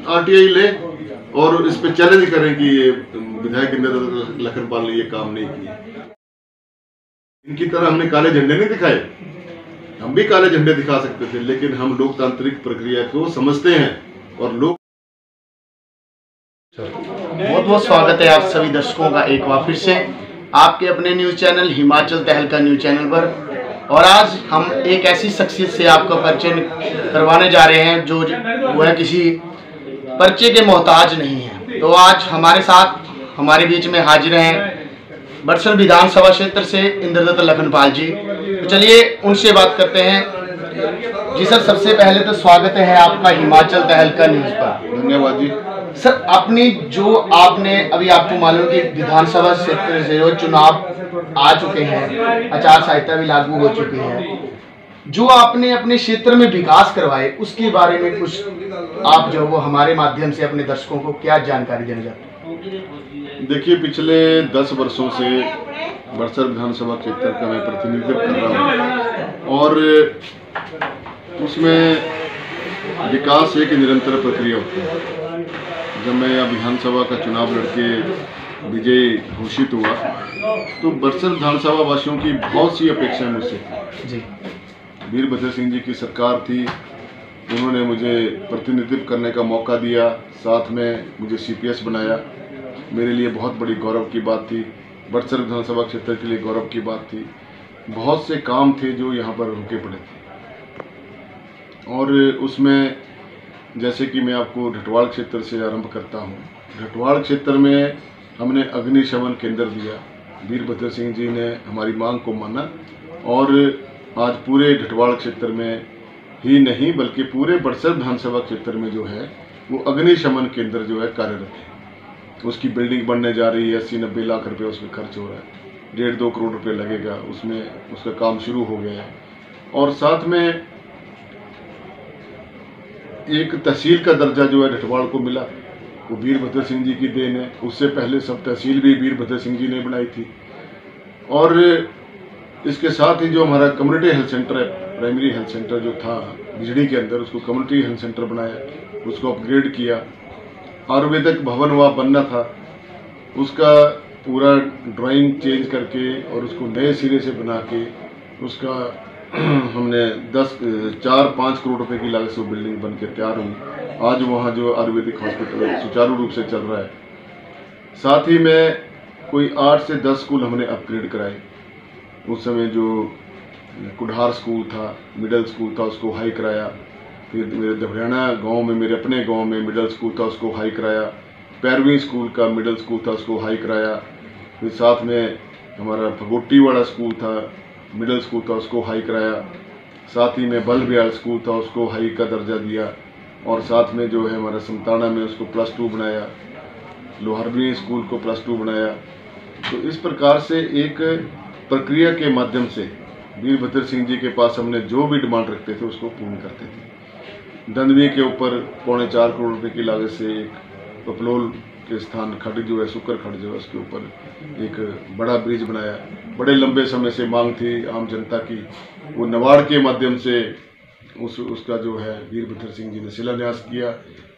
RTI ले और इस पे चैलेंज करें कि ये विधायक इंद्रदत्त लखनपाल ने ये काम नहीं किया। इनकी तरह हमने काले झंडे नहीं दिखाए, हम भी काले झंडे दिखा सकते थे, लेकिन हम लोकतांत्रिक प्रक्रिया को समझते हैं और लोग। बहुत बहुत स्वागत है आप सभी दर्शकों का एक बार फिर से आपके अपने न्यूज चैनल हिमाचल तहलका न्यूज चैनल पर। और आज हम एक ऐसी शख्सियत से आपका परिचय करवाने जा रहे हैं जो वह किसी परिचय के मोहताज नहीं है। तो आज हमारे साथ हमारे बीच में हाजिर हैं बड़सर विधानसभा क्षेत्र से इंद्रदत्त लखनपाल जी। तो चलिए उनसे बात करते हैं। जी सर, सबसे पहले तो स्वागत है आपका हिमाचल तहलका न्यूज पर। धन्यवाद जी। सर, अपनी जो आपने अभी आपको मालूम कि विधानसभा क्षेत्र से जो चुनाव आ चुके हैं, आचार संहिता भी लागू हो चुकी है, जो आपने अपने क्षेत्र में विकास करवाए उसके बारे में कुछ आप जो वो हमारे माध्यम से अपने दर्शकों को क्या जानकारी देना चाहते हैं? देखिए, पिछले 10 वर्षों से बड़सर विधानसभा क्षेत्र का मैं प्रतिनिधित्व कर रहा हूँ और उसमें विकास एक निरंतर प्रक्रिया होती है। जब मैं विधानसभा का चुनाव लड़के विजयी घोषित हुआ तो बड़सर विधानसभा वासियों की बहुत सी अपेक्षाएं मुझसे थी। वीरभद्र सिंह जी की सरकार थी, उन्होंने मुझे प्रतिनिधित्व करने का मौका दिया, साथ में मुझे सीपीएस बनाया। मेरे लिए बहुत बड़ी गौरव की बात थी, बड़सर विधानसभा क्षेत्र के लिए गौरव की बात थी। बहुत से काम थे जो यहाँ पर रुके पड़े थे और उसमें जैसे कि मैं आपको ढटवाड़ क्षेत्र से आरंभ करता हूँ। ढटवाड़ क्षेत्र में हमने अग्निशमन केंद्र दिया, वीरभद्र सिंह जी ने हमारी मांग को माना और आज पूरे ढटवाड़ क्षेत्र में ही नहीं बल्कि पूरे बड़सर विधानसभा क्षेत्र में जो है वो अग्निशमन केंद्र जो है कार्यरत है। उसकी बिल्डिंग बनने जा रही है, 80-90 लाख रुपये उसमें खर्च हो रहा है, 1.5-2 करोड़ रुपये लगेगा, उसमें उसका काम शुरू हो गया है। और साथ में एक तहसील का दर्जा जो है ढटवाड़ को मिला, वो वीरभद्र सिंह जी की देन है। उससे पहले सब तहसील भी वीरभद्र सिंह जी ने बनाई थी। और इसके साथ ही जो हमारा कम्युनिटी हेल्थ सेंटर है, प्राइमरी हेल्थ सेंटर जो था बिजड़ी के अंदर, उसको कम्युनिटी हेल्थ सेंटर बनाया, उसको अपग्रेड किया। आयुर्वेदिक भवन वहाँ बनना था, उसका पूरा ड्राइंग चेंज करके और उसको नए सिरे से बना के उसका हमने 4-5 करोड़ रुपए की लागत से वो बिल्डिंग बन के तैयार हुई। आज वहाँ जो आयुर्वेदिक हॉस्पिटल सुचारू रूप से चल रहा है। साथ ही में कोई 8 से 10 स्कूल हमने अपग्रेड कराए। उस समय जो कुढ़ार स्कूल था, मिडिल स्कूल था, उसको हाई कराया। फिर मेरे दबरियाना गांव में, मेरे अपने गांव में मिडिल स्कूल था, उसको हाई कराया। 15वीं स्कूल का मिडिल स्कूल था, उसको हाई कराया। फिर साथ में हमारा भगोटी वाला स्कूल था, मिडिल स्कूल था, उसको हाई कराया। साथ ही में बलबियाल स्कूल था, उसको हाई का दर्जा दिया। और साथ में जो है हमारा समताना में उसको +2 बनाया, लोहरवी स्कूल को +2 बनाया। तो इस प्रकार से एक प्रक्रिया के माध्यम से वीरभद्र सिंह जी के पास हमने जो भी डिमांड रखते थे उसको पूर्ण करते थे। दंदवी के ऊपर 4.25 करोड़ रुपए की लागत से एक पपलोल के स्थान खड्ड जो है, शुक्र खड्ड जो है, उसके ऊपर एक बड़ा ब्रिज बनाया। बड़े लंबे समय से मांग थी आम जनता की, वो नवाड़ के माध्यम से उसका जो है वीरभद्र सिंह जी ने शिलान्यास किया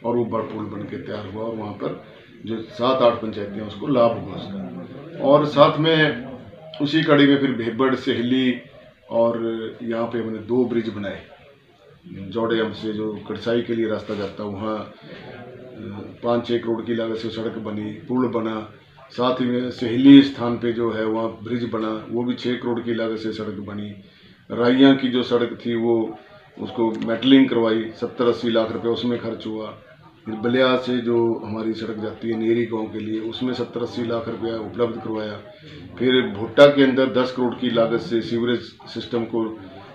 और वो बड़ा पुल बन के तैयार हुआ और वहाँ पर जो 7-8 पंचायतें उसको लाभ हुआ उसका। और साथ में उसी कड़ी में फिर भेबड़ सेहली और यहाँ पे हमने 2 ब्रिज बनाए। जोड़े हम से जो कड़साई के लिए रास्ता जाता है वहाँ 5-6 करोड़ की लागत से सड़क बनी, पुल बना। साथ ही में सेहली स्थान पे जो है वहाँ ब्रिज बना, वो भी 6 करोड़ की लागत से सड़क बनी। राइयाँ की जो सड़क थी वो उसको मेटलिंग करवाई, 70-80 लाख रुपये उसमें खर्च हुआ। फिर बलिया से जो हमारी सड़क जाती है नेरी गांव के लिए, उसमें 70-80 लाख रुपया उपलब्ध करवाया। फिर भुट्टा के अंदर 10 करोड़ की लागत से सीवरेज सिस्टम को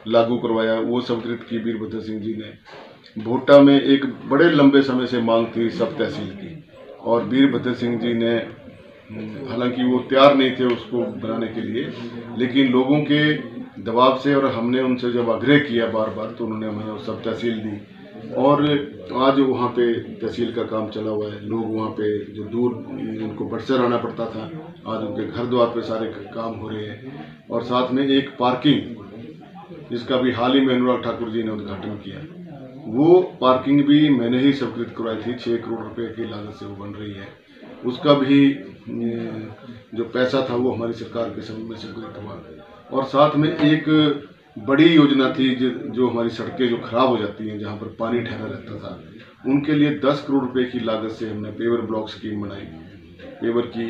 लागू करवाया, वो स्वीकृत की वीरभद्र सिंह जी ने। भुट्टा में एक बड़े लंबे समय से मांग थी सब तहसील की और वीरभद्र सिंह जी ने, हालांकि वो तैयार नहीं थे उसको बनाने के लिए, लेकिन लोगों के दबाव से और हमने उनसे जब आग्रह किया बार बार तो उन्होंने हमें सब तहसील दी और आज वहाँ पे तहसील का काम चला हुआ है। लोग वहाँ पे जो दूर उनको बड़सर आना पड़ता था, आज उनके घर द्वार पे सारे काम हो रहे हैं। और साथ में एक पार्किंग जिसका भी हाल ही में अनुराग ठाकुर जी ने उद्घाटन किया, वो पार्किंग भी मैंने ही स्वीकृत करवाई थी। 6 करोड़ रुपए की लागत से वो बन रही है। उसका भी जो पैसा था वो हमारी सरकार के समय में स्वीकृत हुआ। और साथ में एक बड़ी योजना थी जो हमारी सड़कें जो खराब हो जाती हैं, जहाँ पर पानी ठहरा रहता था, उनके लिए 10 करोड़ रुपए की लागत से हमने पेवर ब्लॉक स्कीम बनाई। पेवर की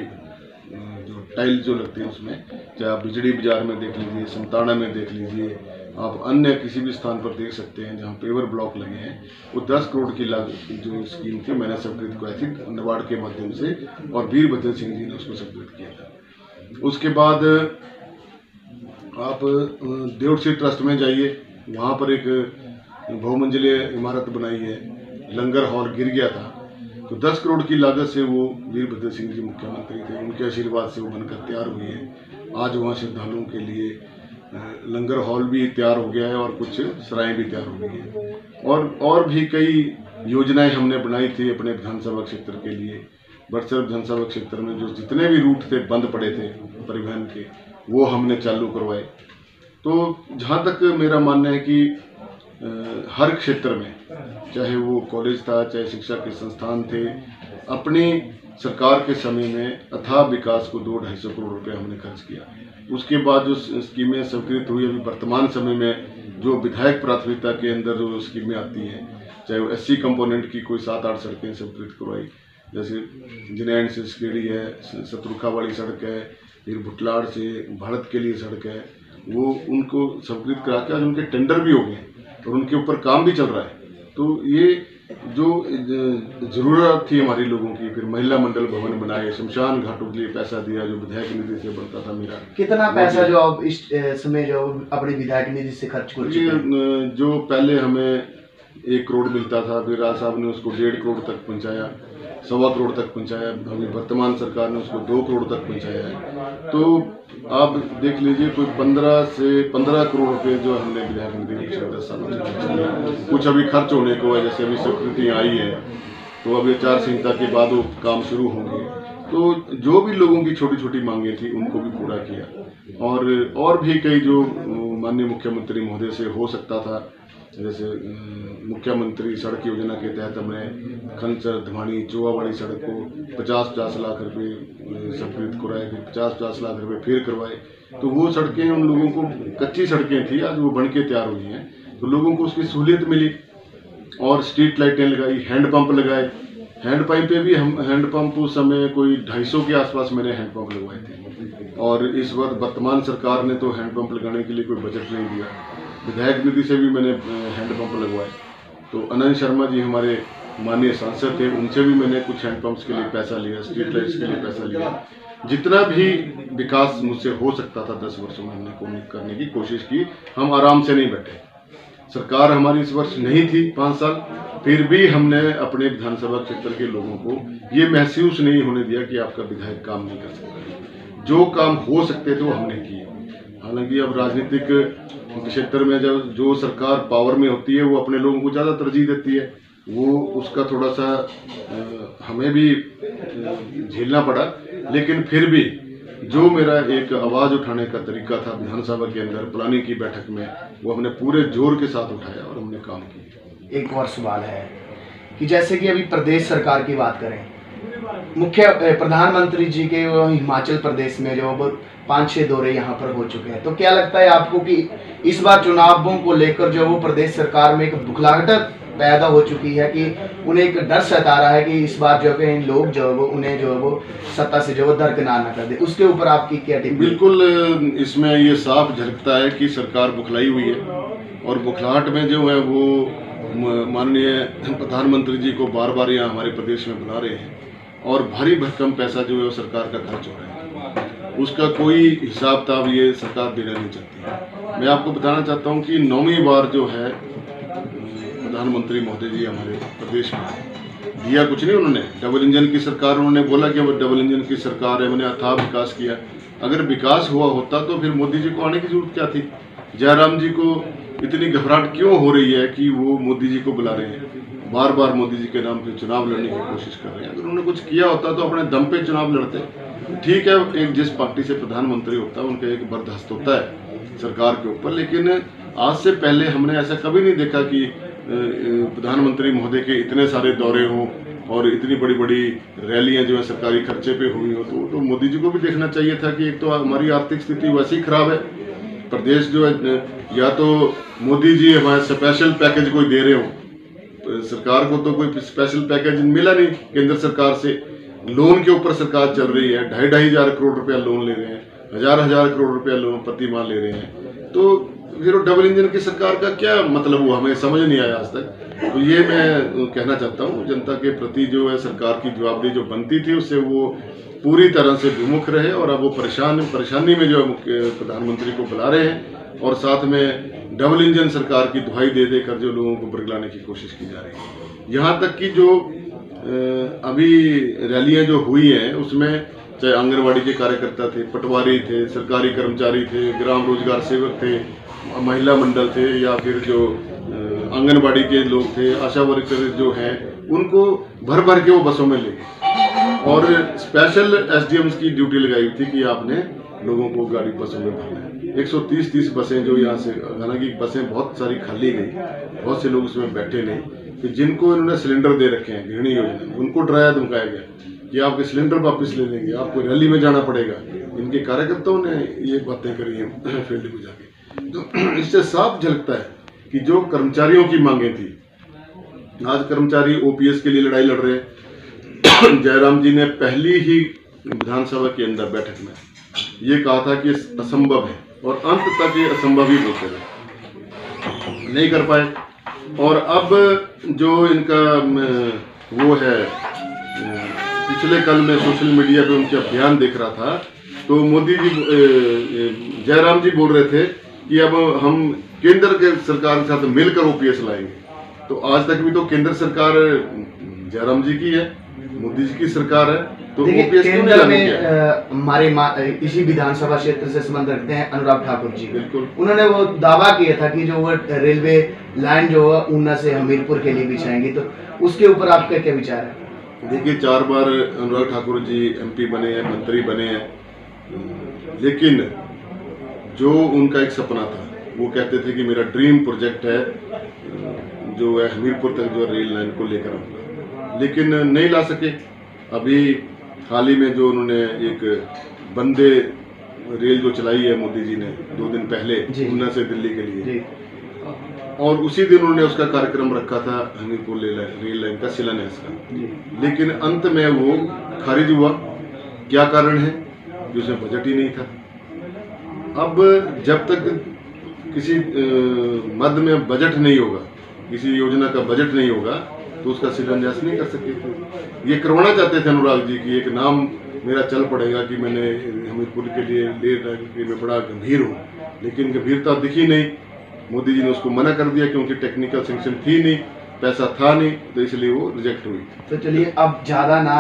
जो टाइल जो लगती है उसमें, चाहे आप बिजली बाजार में देख लीजिए, समताड़ा में देख लीजिए, आप अन्य किसी भी स्थान पर देख सकते हैं जहाँ पेवर ब्लॉक लगे हैं, वो 10 करोड़ की लागत जो स्कीम थी मैंने स्वीकृत कराई थी नाबार्ड के माध्यम से, और वीरभद्र सिंह जी ने उसको स्वीकृत किया था। उसके बाद आप देवसी ट्रस्ट में जाइए, वहाँ पर एक बहुमंजिले इमारत बनाई है, लंगर हॉल गिर गया था, तो 10 करोड़ की लागत से वो वीरभद्र सिंह जी मुख्यमंत्री थे, उनके आशीर्वाद से वो बनकर तैयार हुई है। आज वहाँ श्रद्धालुओं के लिए लंगर हॉल भी तैयार हो गया है और कुछ सराएं भी तैयार हो गई हैं। और भी कई योजनाएं हमने बनाई थी अपने विधानसभा क्षेत्र के लिए। बड़सर विधानसभा क्षेत्र में जो जितने भी रूट थे बंद पड़े थे परिवहन के, वो हमने चालू करवाए। तो जहाँ तक मेरा मानना है कि हर क्षेत्र में, चाहे वो कॉलेज था, चाहे शिक्षा के संस्थान थे, अपनी सरकार के समय में अथाह विकास को 200-250 करोड़ रुपए हमने खर्च किया। उसके बाद जो स्कीमें स्वीकृत हुई, अभी वर्तमान समय में जो विधायक प्राथमिकता के अंदर जो स्कीमें आती हैं, चाहे वो SC कंपोनेंट की कोई 7-8 सड़कें स्वीकृत करवाई, जैसे जिनैन से स्केड़ी है, सतरुखा वाली सड़क है, फिर भुटलाड़ से भारत के लिए सड़क है, वो उनको स्वीकृत करा के आज उनके टेंडर भी हो गए और उनके ऊपर काम भी चल रहा है। तो ये जो ज़रूरत थी हमारी लोगों की, फिर महिला मंडल भवन बनाए, शमशान घाटों के लिए पैसा दिया जो विधायक निधि से बनता था मेरा। कितना पैसा जो अब इस समय जो अपनी विधायक निधि से खर्च कर चुके हैं? जो पहले हमें 1 करोड़ मिलता था, फिर राज साहब ने उसको 1.5 करोड़ तक पहुँचाया, 1.25 करोड़ तक पहुँचाया, अभी वर्तमान सरकार ने उसको 2 करोड़ तक पहुँचाया है। तो आप देख लीजिए कोई 15 करोड़ रुपए जो हमने विधायक निधि पिछले 10 सालों से कुछ अभी खर्च होने को है। जैसे अभी स्वीकृति आई है तो अभी आचार संहिता के बाद वो काम शुरू होंगे। तो जो भी लोगों की छोटी छोटी मांगे थी उनको भी पूरा किया। और भी कई जो माननीय मुख्यमंत्री महोदय से हो सकता था, जैसे मुख्यमंत्री सड़क योजना के तहत हमने खनसर धमानी चोवावाड़ी सड़क को 50-50 लाख रुपए स्वीकृत कराए, फिर 50-50 लाख रुपए फिर करवाए। तो वो सड़कें उन लोगों को कच्ची सड़कें थी, आज वो बन के तैयार हुई हैं, तो लोगों को उसकी सहूलियत मिली। और स्ट्रीट लाइटें लगाई, हैंडपंप लगाए। हैंडपंप पे भी हम हैंडपंप उस समय कोई 250 के आसपास मैंने हैंडपंप लगवाए थे। और इस बार वर्तमान सरकार ने तो हैंडपंप लगाने के लिए कोई बजट नहीं दिया, विधायक निधि से भी मैंने हैंडपंप लगवाए। तो अनंत शर्मा जी हमारे माननीय सांसद थे, उनसे भी मैंने कुछ हैंडपंप्स के लिए पैसा लिया, स्ट्रीट लाइट्स के लिए पैसा लिया। जितना भी विकास मुझसे हो सकता था 10 वर्षों में हमने करने की कोशिश की। हम आराम से नहीं बैठे। सरकार हमारी इस वर्ष नहीं थी 5 साल, फिर भी हमने अपने विधानसभा क्षेत्र के लोगों को ये महसूस नहीं होने दिया कि आपका विधायक काम नहीं कर सकता। जो काम हो सकते थे वो हमने किए। हालांकि अब राजनीतिक क्षेत्र में जब जो सरकार पावर में होती है वो अपने लोगों को ज़्यादा तरजीह देती है, वो उसका थोड़ा सा हमें भी झेलना पड़ा। लेकिन फिर भी जो मेरा एक आवाज़ उठाने का तरीका था विधानसभा के अंदर प्लानिंग की बैठक में, वो हमने पूरे जोर के साथ उठाया और हमने काम किया। एक और सवाल है कि जैसे कि अभी प्रदेश सरकार की बात करें, मुख्य प्रधानमंत्री जी के हिमाचल प्रदेश में जो 5-6 दौरे यहाँ पर हो चुके हैं, तो क्या लगता है आपको कि इस बार चुनावों को लेकर जो वो प्रदेश सरकार में एक बुखलाहट पैदा हो चुकी है कि उन्हें एक डर सता रहा है कि इस बार जो है लोग जो है वो उन्हें जो है वो सत्ता से जो है दरकिनार न कर दे, उसके ऊपर आपकी क्या टिप्पणी? बिल्कुल, इसमें ये साफ झलकता है कि सरकार बुखलाई हुई है और बुखलाहट में जो है वो माननीय प्रधानमंत्री जी को बार बार यहाँ हमारे प्रदेश में बुला रहे हैं और भारी भरकम पैसा जो है वो सरकार का खर्च हो रहा है। उसका कोई हिसाब किताब ये सरकार देना नहीं चाहती। मैं आपको बताना चाहता हूँ कि 9वीं बार जो है प्रधानमंत्री महोदय जी हमारे प्रदेश में दिया कुछ नहीं उन्होंने। डबल इंजन की सरकार, उन्होंने बोला कि वो डबल इंजन की सरकार है, मैंने अथाह विकास किया। अगर विकास हुआ होता तो फिर मोदी जी को आने की जरूरत क्या थी? जयराम जी को इतनी घबराहट क्यों हो रही है कि वो मोदी जी को बुला रहे हैं, बार बार मोदी जी के नाम पे चुनाव लड़ने की कोशिश कर रहे हैं? अगर उन्होंने कुछ किया होता तो अपने दम पे चुनाव लड़ते। ठीक है, एक जिस पार्टी से प्रधानमंत्री होता है उनका एक बर्दाश्त होता है सरकार के ऊपर, लेकिन आज से पहले हमने ऐसा कभी नहीं देखा कि प्रधानमंत्री महोदय के इतने सारे दौरे हों और इतनी बड़ी बड़ी रैलियां जो है सरकारी खर्चे पे हुई हो, तो मोदी जी को भी देखना चाहिए था कि एक तो हमारी आर्थिक स्थिति वैसे ही खराब है, प्रदेश जो है, या तो मोदी जी हमारे स्पेशल पैकेज कोई दे रहे हो, तो सरकार को तो कोई स्पेशल पैकेज मिला नहीं केंद्र सरकार से। लोन के ऊपर सरकार चल रही है, 2,500 करोड़ रुपया लोन ले रहे हैं, 1,000 करोड़ रुपया लोन प्रति माह ले रहे हैं, तो फिर डबल इंजन की सरकार का क्या मतलब हुआ, हमें समझ नहीं आया आज तक। तो ये मैं कहना चाहता हूँ जनता के प्रति जो है सरकार की जवाबदेही जो बनती थी उससे वो पूरी तरह से विमुख रहे, और अब वो परेशानी में जो प्रधानमंत्री को बुला रहे हैं और साथ में डबल इंजन सरकार की दुहाई दे देकर जो लोगों को बरगलाने की कोशिश की जा रही है। यहाँ तक कि जो अभी रैलियाँ जो हुई हैं उसमें चाहे आंगनबाड़ी के कार्यकर्ता थे, पटवारी थे, सरकारी कर्मचारी थे, ग्राम रोजगार सेवक थे, महिला मंडल थे, या फिर जो आंगनबाड़ी के लोग थे, आशा वर्कर जो हैं, उनको भर भर के वो बसों में ले गए और स्पेशल एसडीएम्स की ड्यूटी लगाई हुई थी कि आपने लोगों को गाड़ी बसों में भरना है। 130 बसें जो यहाँ से, हालांकि बसें बहुत सारी खाली गई, बहुत से लोग उसमें बैठे नहीं, तो जिनको इन्होंने सिलेंडर दे रखे हैं गृहिणी योजना, उनको डराया धमकाया गया कि आपके सिलेंडर वापस ले लेंगे, आपको रैली में जाना पड़ेगा। इनके कार्यकर्ताओं ने ये बातें करी हैं फील्ड में जाके। तो इससे साफ झलकता है कि जो कर्मचारियों की मांगें थी, आज कर्मचारी ओपीएस के लिए लड़ाई लड़ रहे हैं। जयराम जी ने पहली ही विधानसभा के अंदर बैठक में ये कहा था कि असंभव है, और अंत तक ये असंभव ही बोलते रहे, नहीं कर पाए। और अब जो इनका वो है, पिछले कल मैं सोशल मीडिया पे उनका बयान देख रहा था, तो मोदी जी जयराम जी बोल रहे थे कि अब हम केंद्र के सरकार के साथ मिलकर ओपीएस लाएंगे। तो आज तक भी तो केंद्र सरकार जयराम जी की है, मोदी जी की सरकार है, तो ओपीएस केंद्र में हमारे इसी विधानसभा क्षेत्र से संबंध रखते हैं अनुराग ठाकुर जी। बिल्कुल, उन्होंने वो दावा किया था कि जो वो रेलवे लाइन जो है ऊना से हमीरपुर के लिए बिछाएंगे, तो उसके ऊपर आपका क्या विचार है? देखिए, 4 बार अनुराग ठाकुर जी एमपी बने हैं, मंत्री बने हैं, लेकिन जो उनका एक सपना था, वो कहते थे कि मेरा ड्रीम प्रोजेक्ट है जो है हमीरपुर तक जो रेल लाइन को लेकर आऊँगा, लेकिन नहीं ला सके। अभी हाल ही में जो उन्होंने एक वंदे रेल जो चलाई है मोदी जी ने 2 दिन पहले ऊना से दिल्ली के लिए, और उसी दिन उन्होंने उसका कार्यक्रम रखा था हमीरपुर रेल लाइन का शिलान्यास का, लेकिन अंत में वो खारिज हुआ। क्या कारण है? कि उसमें बजट ही नहीं था। अब जब तक किसी मद में बजट नहीं होगा, किसी योजना का बजट नहीं होगा, तो उसका शिलान्यास नहीं कर सकते थे। ये करवाना चाहते थे अनुराग जी की एक नाम मेरा चल पड़ेगा कि मैंने हमीरपुर के लिए ले कि मैं बड़ा गंभीर हूँ, लेकिन गंभीरता दिखी नहीं। मोदी जी ने उसको मना कर दिया क्योंकि टेक्निकल सैंक्शन थी नहीं, पैसा था नहीं, तो इसलिए वो रिजेक्ट हुई। तो चलिए अब ज़्यादा ना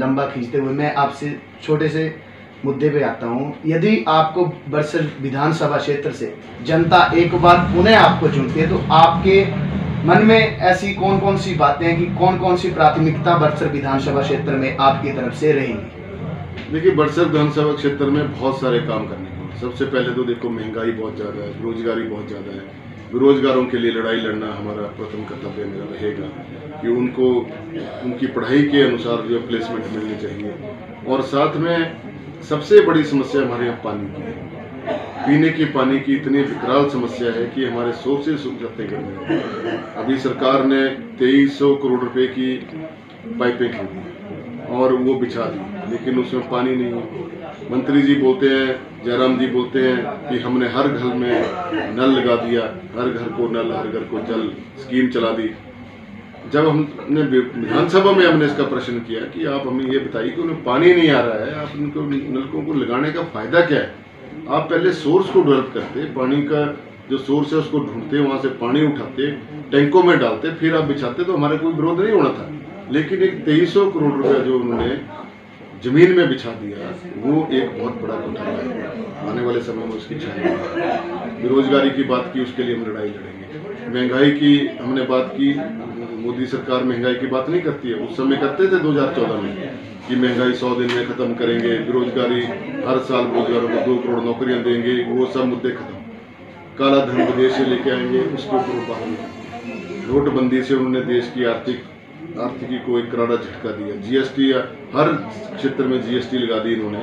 लंबा खींचते हुए मैं आपसे छोटे से मुद्दे पे आता हूँ। यदि आपको बड़सर विधानसभा क्षेत्र से जनता एक बार पुनः आपको चुनती है, तो आपके मन में ऐसी कौन कौन सी बातें हैं कि कौन कौन सी प्राथमिकता बड़सर विधानसभा क्षेत्र में आपकी तरफ से रहेंगी? देखिए, बड़सर विधानसभा क्षेत्र में बहुत सारे काम करने को। सबसे पहले तो देखो, महंगाई बहुत ज़्यादा है, बेरोजगारी बहुत ज़्यादा है। बेरोजगारों के लिए लड़ाई लड़ना हमारा प्रथम कर्तव्य मेरा रहेगा कि उनको उनकी पढ़ाई के अनुसार जो प्लेसमेंट मिलनी चाहिए। और साथ में सबसे बड़ी समस्या हमारे यहाँ पानी की है। पीने के पानी की इतनी विकराल समस्या है कि हमारे सोर्सेज सूख जाते हैं। अभी सरकार ने 2300 करोड़ रुपए की पाइपें खरीदी और वो बिछा दी, लेकिन उसमें पानी नहीं है। मंत्री जी बोलते हैं, जयराम जी बोलते हैं कि हमने हर घर में नल लगा दिया, हर घर को नल, हर घर को जल स्कीम चला दी। जब हमने विधानसभा में हमने इसका प्रश्न किया कि आप हमें ये बताइए कि उन्हें पानी नहीं आ रहा है, आप उनको नलकों को लगाने का फायदा क्या है? आप पहले सोर्स को डेवलप करते, पानी का जो सोर्स है उसको ढूंढते, वहाँ से पानी उठाते, टैंकों में डालते, फिर आप बिछाते, तो हमारा कोई विरोध नहीं होना था। लेकिन एक 2300 करोड़ रुपया जो उन्होंने जमीन में बिछा दिया, वो एक बहुत बड़ा घोटाला है। आने वाले समय में उसकी छाया। बेरोजगारी की बात की, उसके लिए हम लड़ाई लड़ेंगे। महंगाई की हमने बात की, मोदी सरकार महंगाई की बात नहीं करती है। उस समय करते थे 2014 में कि महंगाई 100 दिन में खत्म करेंगे, बेरोजगारी हर साल बेरोजगारों को 2 करोड़ नौकरियां देंगे, वो सब मुद्दे खत्म। काला धन विदेश से लेके आएंगे, उसके ऊपर बात नहीं। नोटबंदी से उन्होंने देश की आर्थिकी को एक करारा झटका दिया। जीएसटी, हर क्षेत्र में जीएसटी लगा दी इन्होंने।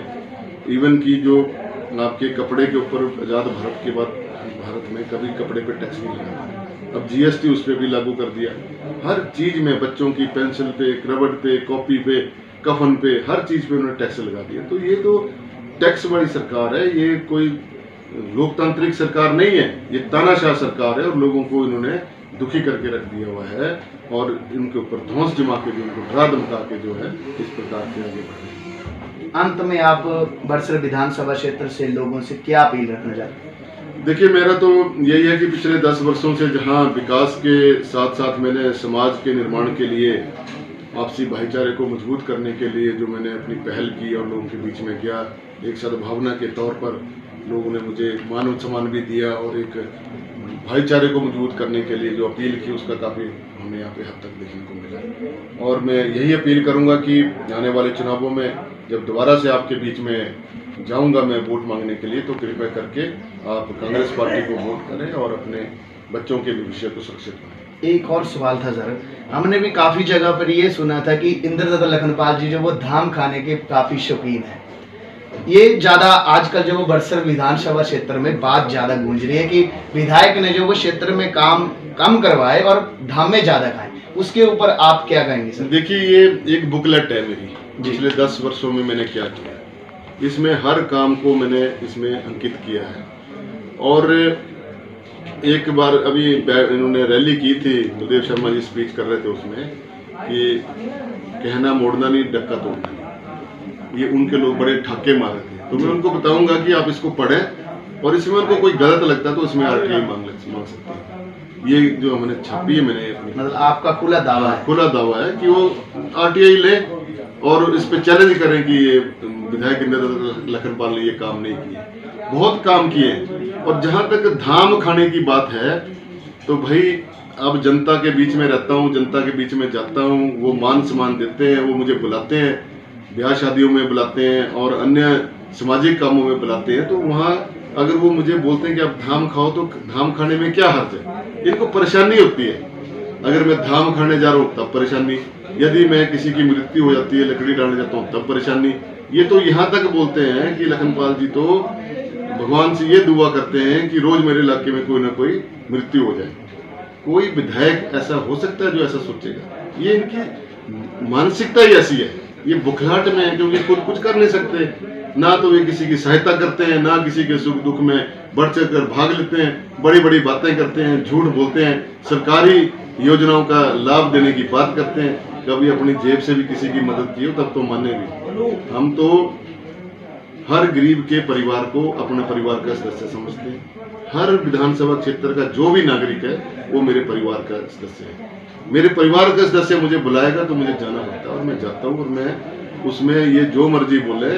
इवन की जो आपके कपड़े के ऊपर आज़ाद भारत के बाद भारत में कभी कपड़े पे टैक्स नहीं लगा, अब जीएसटी उस पर भी लागू कर दिया। हर चीज़ में, बच्चों की पेंसिल पे, रबड़ पे, कॉपी पे, कफन पे, हर चीज़ पे उन्होंने टैक्स लगा दिया। तो ये तो टैक्स वाली सरकार है, ये कोई लोकतांत्रिक सरकार नहीं है, ये तानाशाह सरकार है और लोगों को इन्होंने दुखी करके रख दिया हुआ है और इनके ऊपर धौंस जमा के, जो उनको डरा धमका के जो है इस प्रकार से आगे बढ़ रहे हैं। अंत में आप बड़सर विधानसभा क्षेत्र से लोगों से क्या अपील रखना चाहते हैं? देखिए, मेरा तो यही है कि पिछले 10 वर्षों से जहां विकास के साथ साथ मैंने समाज के निर्माण के लिए, आपसी भाईचारे को मजबूत करने के लिए जो मैंने अपनी पहल की और लोगों के बीच में किया, एक सद्भावना के तौर पर लोगों ने मुझे मान और सम्मान भी दिया और एक भाईचारे को मजबूत करने के लिए जो अपील की, उसका काफ़ी हमें यहाँ पे हद तक देखने को मिला। और मैं यही अपील करूँगा कि आने वाले चुनावों में जब दोबारा से आपके बीच में जाऊंगा मैं वोट मांगने के लिए, तो कृपया करके आप कांग्रेस पार्टी को वोट करें और अपने बच्चों के भविष्य को सुरक्षित बनाएं। एक और सवाल था सर, हमने भी काफ़ी जगह पर ये सुना था कि इंद्रदत्त लखनपाल जी जो वो धाम खाने के काफ़ी शौकीन है। ये ज़्यादा आजकल जो वो बड़सर विधानसभा क्षेत्र में बात ज़्यादा गूंज रही है कि विधायक ने जो वो क्षेत्र में काम कम करवाए और धाम में ज़्यादा खाए, उसके ऊपर आप क्या कहेंगे सर? देखिए, ये एक बुकलेट है मेरी, पिछले 10 वर्षों में मैंने क्या किया, इसमें हर काम को मैंने इसमें अंकित किया है। और एक बार अभी इन्होंने रैली की थी, बलदेव शर्मा जी स्पीच कर रहे थे उसमें कि कहना मोड़ना नहीं, डक्का तोड़ना, ये उनके लोग बड़े ठाके मारे थे। तो मैं उनको बताऊंगा कि आप इसको पढ़ें और इसमें उनको कोई गलत लगता है तो इसमें आरटीआई मांग सकते हैं। ये जो हमने छापी है मैंने अपनी, मतलब आपका खुला दावा है? खुला दावा है कि वो आरटीआई ले और इस पे चैलेंज करें कि ये विधायक इंद्रदत्त लखनपाल ने ये काम नहीं किए, बहुत काम किए। और जहां तक धाम खाने की बात है, तो भाई अब जनता के बीच में रहता हूँ, जनता के बीच में जाता हूँ, वो मान सम्मान देते हैं, वो मुझे बुलाते हैं, ब्याह शादियों में बुलाते हैं और अन्य सामाजिक कामों में बुलाते हैं। तो वहाँ अगर वो मुझे बोलते हैं कि आप धाम खाओ, तो धाम खाने में क्या हर्ज है? इनको परेशानी होती है। अगर मैं धाम खाने जा रहा हूँ तब परेशानी, यदि मैं किसी की मृत्यु हो जाती है, लकड़ी डालने जाता हूँ तब परेशानी। ये तो यहाँ तक बोलते हैं कि लखनपाल जी तो भगवान से ये दुआ करते हैं कि रोज मेरे इलाके में कोई ना कोई मृत्यु हो जाए। कोई विधायक ऐसा हो सकता है जो ऐसा सोचेगा? ये इनकी मानसिकता ही ऐसी है, ये बुखलाहट में है, क्योंकि खुद कुछ कर नहीं सकते, ना तो ये किसी की सहायता करते हैं, ना किसी के सुख दुख में बढ़ चढ़ कर भाग लेते हैं, बड़ी बड़ी बातें करते हैं, झूठ बोलते हैं, सरकारी योजनाओं का लाभ देने की बात करते हैं। कभी अपनी जेब से भी किसी की मदद की हो तब तो माने भी। हम तो हर गरीब के परिवार को अपना परिवार का सदस्य समझते हैं। हर विधानसभा क्षेत्र का जो भी नागरिक है वो मेरे परिवार का सदस्य है। मेरे परिवार का सदस्य मुझे बुलाएगा तो मुझे जाना पड़ता है और मैं जाता हूँ। और मैं उसमें ये जो मर्जी बोले,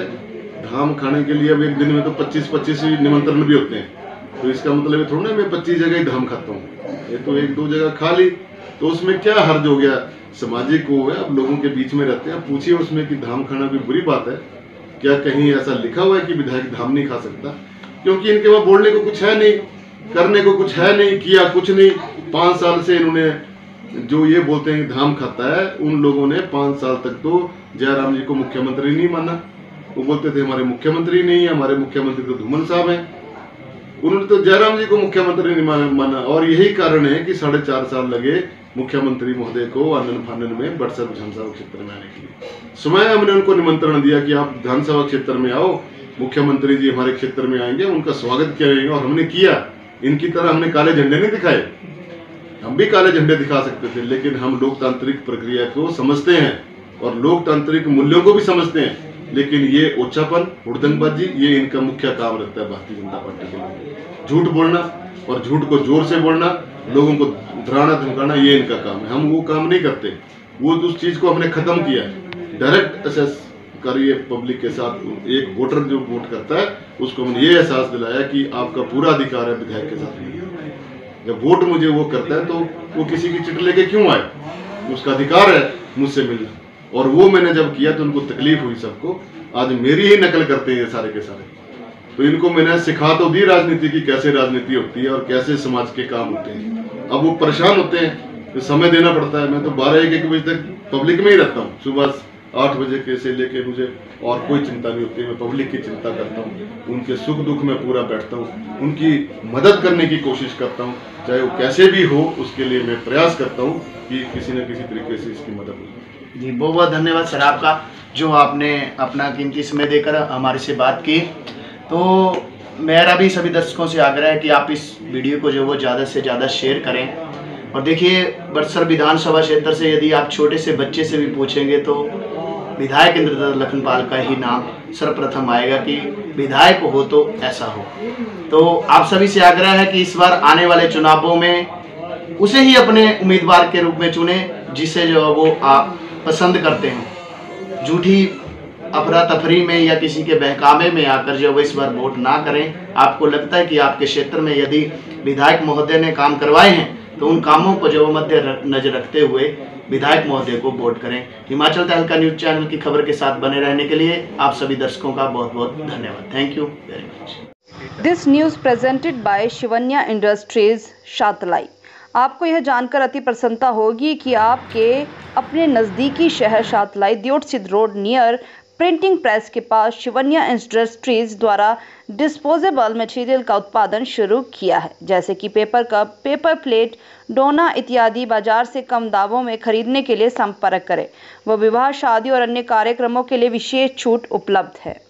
धाम खाने के लिए अब एक दिन में तो 25-25 निमंत्रण भी होते हैं, तो इसका मतलब ये थोड़ा ना मैं 25 जगह ही धाम खाता हूँ। ये तो 1-2 जगह खा ली, तो उसमें क्या हर्ज हो गया? सामाजिक वो है, अब लोगों के बीच में रहते हैं। पूछिए उसमें कि धाम खाना कोई बुरी बात है क्या? कहीं ऐसा लिखा हुआ है कि विधायक धाम नहीं खा सकता? क्योंकि इनके वहाँ बोलने को कुछ है नहीं, करने को कुछ है नहीं, किया कुछ नहीं। 5 साल से इन्होंने जो ये बोलते हैं कि धाम खाता है, उन लोगों ने 5 साल तक तो जयराम जी को मुख्यमंत्री नहीं माना। वो बोलते थे हमारे मुख्यमंत्री नहीं है, हमारे मुख्यमंत्री तो धूमल साहब हैं। उन्होंने तो जयराम जी को मुख्यमंत्री नहीं माना। और यही कारण है कि 4.5 साल लगे मुख्यमंत्री महोदय को आनन फानन में बड़सर विधानसभा क्षेत्र में आने के लिए। समय हमने उनको निमंत्रण दिया कि आप विधानसभा क्षेत्र में आओ, मुख्यमंत्री जी हमारे क्षेत्र में आएंगे, उनका स्वागत किया जाएगा। और हमने किया। इनकी तरह हमने काले झंडे नहीं दिखाए, हम भी काले झंडे दिखा सकते थे, लेकिन हम लोकतांत्रिक प्रक्रिया को समझते हैं और लोकतांत्रिक मूल्यों को भी समझते हैं। लेकिन ये ओछापन, हुड़दंगबाजी, ये इनका मुख्य काम रहता है भारतीय जनता पार्टी के लिए। झूठ बोलना और झूठ को जोर से बोलना, लोगों को डराना धमकाना, ये इनका काम है। हम वो काम नहीं करते। वो उस चीज को हमने खत्म किया है। डायरेक्ट असेस करिए पब्लिक के साथ। एक वोटर जो वोट करता है उसको हमने ये एहसास दिलाया कि आपका पूरा अधिकार है विधायक के साथ मिलने। जब वोट मुझे वो करता है तो वो किसी की चिट लेके क्यों आए? उसका अधिकार है मुझसे मिलना। और वो मैंने जब किया तो उनको तकलीफ हुई सबको। आज मेरी ही नकल करते हैं ये सारे के सारे। तो इनको मैंने सिखा तो दी राजनीति की, कैसे राजनीति होती है और कैसे समाज के काम होते हैं। अब वो परेशान होते हैं, तो समय देना पड़ता है। मैं तो 12-1 बजे तक पब्लिक में ही रहता हूँ। सुबह 8 बजे के से लेके मुझे और कोई चिंता नहीं होती। मैं पब्लिक की चिंता करता हूँ, उनके सुख दुख में पूरा बैठता हूँ, उनकी मदद करने की कोशिश करता हूँ, चाहे वो कैसे भी हो उसके लिए मैं प्रयास करता हूँ कि किसी न किसी तरीके से इसकी मदद हो। जी बहुत बहुत धन्यवाद सर आपका, जो आपने अपना कीमती समय देकर हमारे से बात की। तो मेरा भी सभी दर्शकों से आग्रह है कि आप इस वीडियो को जो वो ज़्यादा से ज़्यादा शेयर करें। और देखिए बड़सर विधानसभा क्षेत्र से यदि आप छोटे से बच्चे से भी पूछेंगे तो विधायक इंद्रदत्त लखनपाल का ही नाम सर्वप्रथम आएगा कि विधायक हो तो ऐसा हो। तो आप सभी से आग्रह है कि इस बार आने वाले चुनावों में उसे ही अपने उम्मीदवार के रूप में चुने जिसे जो वो आप पसंद करते हैं। झूठी अफरा तफरी में या किसी के बहकावे में आकर जो वो इस बार वोट ना करें। आपको लगता है कि आपके क्षेत्र में यदि विधायक महोदय ने काम करवाए हैं तो उन कामों को जो मध्य नजर रखते हुए विधायक महोदय को वोट करें। हिमाचल तहलका न्यूज चैनल की खबर के साथ बने रहने के लिए आप सभी दर्शकों का बहुत बहुत धन्यवाद। Thank you very much. This news presented by Shivanya industries Shatlai. आपको यह जानकर अति प्रसन्नता होगी कि आपके अपने नज़दीकी शहर Shatlai Deotsidh road near printing press के पास शिवन्या इंडस्ट्रीज द्वारा डिस्पोजेबल मटेरियल का उत्पादन शुरू किया है, जैसे कि पेपर कप, पेपर प्लेट, डोना इत्यादि। बाजार से कम दामों में खरीदने के लिए संपर्क करें। वह विवाह, शादी और अन्य कार्यक्रमों के लिए विशेष छूट उपलब्ध है।